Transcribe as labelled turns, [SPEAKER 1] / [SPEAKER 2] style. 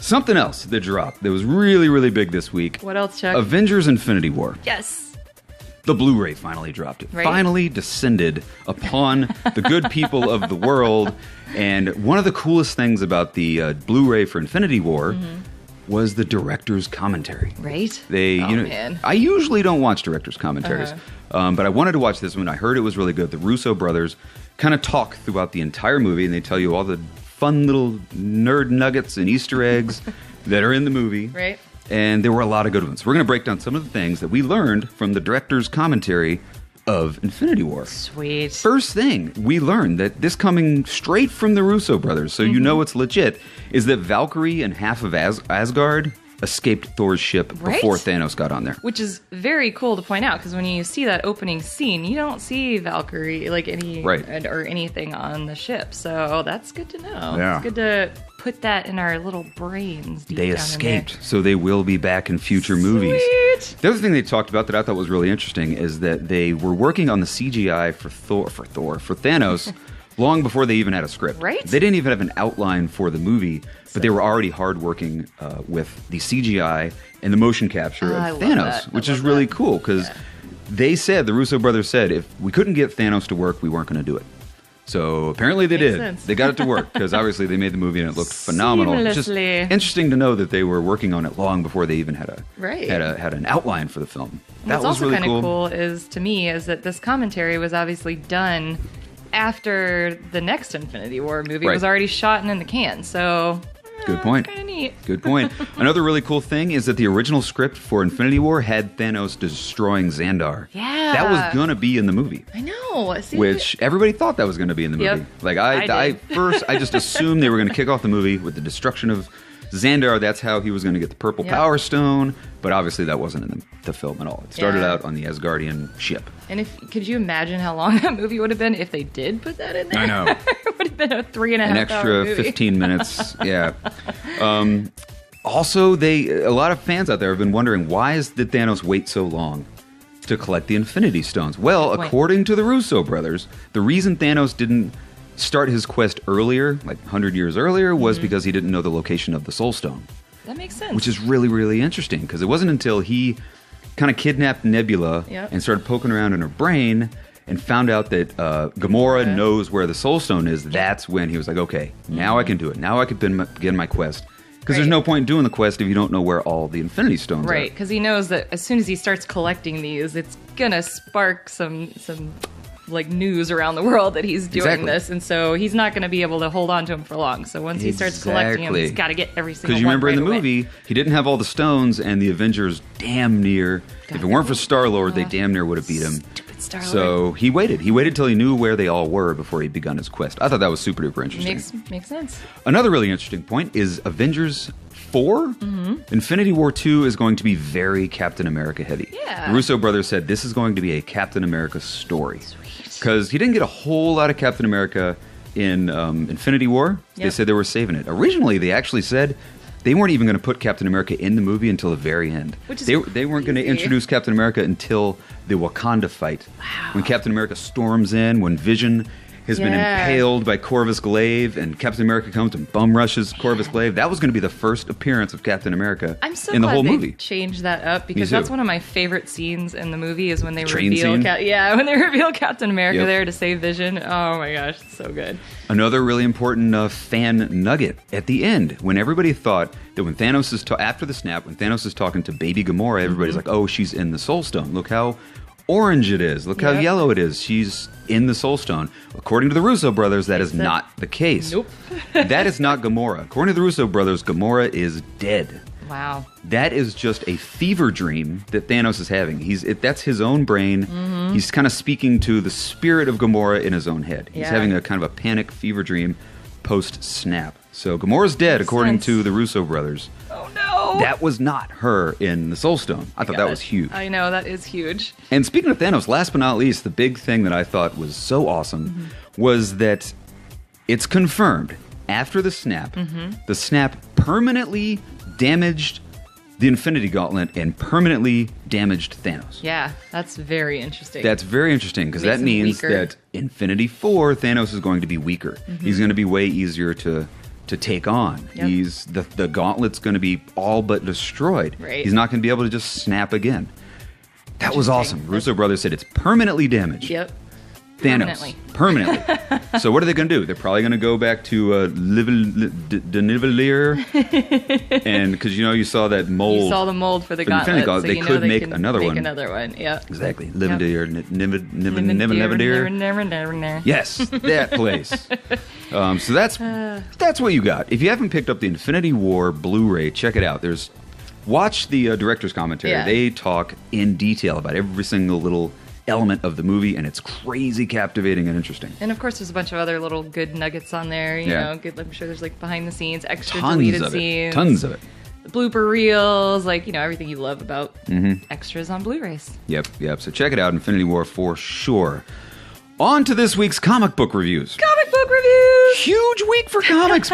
[SPEAKER 1] Something else that dropped that was really, really big this week.
[SPEAKER 2] What else, Chuck?
[SPEAKER 1] Avengers Infinity War.
[SPEAKER 2] Yes.
[SPEAKER 1] The Blu-ray finally dropped. It
[SPEAKER 2] right?
[SPEAKER 1] finally descended upon the good people of the world. And one of the coolest things about the Blu-ray for Infinity War was the director's commentary.
[SPEAKER 2] Right?
[SPEAKER 1] Man. I usually don't watch director's commentaries, but I wanted to watch this one. I heard it was really good. The Russo Brothers kind of talk throughout the entire movie, and they tell you all the fun little nerd nuggets and Easter eggs that are in the movie.
[SPEAKER 2] Right.
[SPEAKER 1] And there were a lot of good ones. We're going to break down some of the things that we learned from the director's commentary of Infinity War.
[SPEAKER 2] Sweet.
[SPEAKER 1] First thing we learned that this coming straight from the Russo brothers, so you know it's legit, is that Valkyrie and half of Asgard escaped Thor's ship before Thanos got on there.
[SPEAKER 2] Which is very cool to point out, because when you see that opening scene, you don't see Valkyrie or anything on the ship. So that's good to know.
[SPEAKER 1] Yeah.
[SPEAKER 2] It's good to put that in our little brains.
[SPEAKER 1] They escaped, so they will be back in future movies. The other thing they talked about that I thought was really interesting is that they were working on the CGI for Thanos long before they even had a script.
[SPEAKER 2] Right.
[SPEAKER 1] They didn't even have an outline for the movie, but they were already hard working with the CGI and the motion capture of Thanos, which is really cool because they said, the Russo brothers said, if we couldn't get Thanos to work, we weren't going to do it. So apparently they did.
[SPEAKER 2] Sense.
[SPEAKER 1] They got it to work because obviously they made the movie and it looked phenomenal. It's just interesting to know that they were working on it long before they even had an outline for the film.
[SPEAKER 2] What's also really kind of cool is that this commentary was obviously done after the next Infinity War movie was already shot and in the can. So
[SPEAKER 1] good point.
[SPEAKER 2] Kind of neat.
[SPEAKER 1] Good point. Another really cool thing is that the original script for Infinity War had Thanos destroying Xandar.
[SPEAKER 2] Yeah.
[SPEAKER 1] That was going to be in the movie.
[SPEAKER 2] I know. See,
[SPEAKER 1] which everybody thought that was going to be in the movie.
[SPEAKER 2] Yep.
[SPEAKER 1] Like I just assumed they were going to kick off the movie with the destruction of Xandar. That's how he was going to get the purple Power Stone. But obviously that wasn't in the film at all. It started out on the Asgardian ship.
[SPEAKER 2] And could you imagine how long that movie would have been if they did put that in there?
[SPEAKER 1] I know.
[SPEAKER 2] It would have been a 3.5 hour movie.
[SPEAKER 1] 15 minutes. Yeah. Also, a lot of fans out there have been wondering, did Thanos wait so long to collect the Infinity Stones? Well, according to the Russo brothers, the reason Thanos didn't start his quest earlier, like 100 years earlier, was because he didn't know the location of the Soul Stone.
[SPEAKER 2] That makes sense.
[SPEAKER 1] Which is really, really interesting, because it wasn't until he kind of kidnapped Nebula and started poking around in her brain and found out that Gamora knows where the Soul Stone is. That's when he was like, okay, now I can do it. Now I can begin my quest. Because there's no point in doing the quest if you don't know where all the Infinity Stones are.
[SPEAKER 2] Right, because he knows that as soon as he starts collecting these, it's going to spark some like news around the world that he's doing this, and so he's not going to be able to hold on to him for long. So once he starts collecting them, he's got to get every single one.
[SPEAKER 1] Because you remember
[SPEAKER 2] right
[SPEAKER 1] in the
[SPEAKER 2] away.
[SPEAKER 1] movie, he didn't have all the stones, and the Avengers damn near, if it weren't for Star-Lord, they damn near would have beat him.
[SPEAKER 2] Stupid Star-Lord.
[SPEAKER 1] So he waited. He waited till he knew where they all were before he begun his quest. I thought that was super duper interesting.
[SPEAKER 2] Makes sense.
[SPEAKER 1] Another really interesting point is Avengers 4. Infinity War 2 is going to be very Captain America heavy.
[SPEAKER 2] Yeah.
[SPEAKER 1] The Russo brothers said this is going to be a Captain America story. Because he didn't get a whole lot of Captain America in Infinity War. They said they were saving it. Originally, they actually said they weren't even going to put Captain America in the movie until the very end. They weren't going to introduce Captain America until the Wakanda fight.
[SPEAKER 2] Wow.
[SPEAKER 1] When Captain America storms in, when Vision has been impaled by Corvus Glaive, and Captain America comes and bum rushes Corvus Glaive. That was going to be the first appearance of Captain America in the whole movie.
[SPEAKER 2] Changed that up, because that's one of my favorite scenes in the movie is when they reveal when they reveal Captain America there to save Vision. Oh my gosh, it's so good.
[SPEAKER 1] Another really important fan nugget at the end, when everybody thought that when Thanos is after the snap, when Thanos is talking to baby Gamora, everybody's like, "Oh, she's in the Soul Stone. Look how orange it is. Look how yellow it is. She's in the Soul Stone." According to the Russo brothers, that is not the case.
[SPEAKER 2] Nope.
[SPEAKER 1] That is not Gamora. According to the Russo brothers, Gamora is dead.
[SPEAKER 2] Wow.
[SPEAKER 1] That is just a fever dream that Thanos is having. That's his own brain. He's kind of speaking to the spirit of Gamora in his own head. He's having a kind of a panic fever dream post-snap. So Gamora's dead, according to the Russo brothers.
[SPEAKER 2] Oh no!
[SPEAKER 1] That was not her in the Soul Stone. I thought that was huge.
[SPEAKER 2] I know, that is huge.
[SPEAKER 1] And speaking of Thanos, last but not least, the big thing that I thought was so awesome was that it's confirmed after the snap, the snap permanently damaged the Infinity Gauntlet and permanently damaged Thanos.
[SPEAKER 2] Yeah, that's very interesting.
[SPEAKER 1] That's very interesting, because that means that Infinity 4, Thanos is going to be weaker. He's going to be way easier to to take on.
[SPEAKER 2] Yep.
[SPEAKER 1] He's the Gauntlet's going to be all but destroyed.
[SPEAKER 2] Right.
[SPEAKER 1] He's not going to be able to just snap again. That was awesome. Russo Brothers said it's permanently damaged.
[SPEAKER 2] Yep.
[SPEAKER 1] Thanos. Permanently. So what are they going to do? They're probably going to go back to Nivelier. And because, you saw that mold.
[SPEAKER 2] You saw the mold for the Gauntlet.
[SPEAKER 1] So they could make another one.
[SPEAKER 2] Another one, yeah.
[SPEAKER 1] Exactly. Nivelier. Yes, that place. So that's what you got. If you haven't picked up the Infinity War Blu-ray, check it out. Watch the director's commentary.
[SPEAKER 2] Yeah.
[SPEAKER 1] They talk in detail about every single little element of the movie, and it's crazy captivating and interesting.
[SPEAKER 2] And of course, there's a bunch of other little good nuggets on there. You know, I'm sure there's like behind the scenes, extra deleted scenes,
[SPEAKER 1] tons of it,
[SPEAKER 2] the blooper reels, everything you love about extras on Blu-rays.
[SPEAKER 1] Yep. So check it out, Infinity War for sure. On to this week's comic book reviews.
[SPEAKER 2] Comic book reviews.
[SPEAKER 1] Huge week for comics.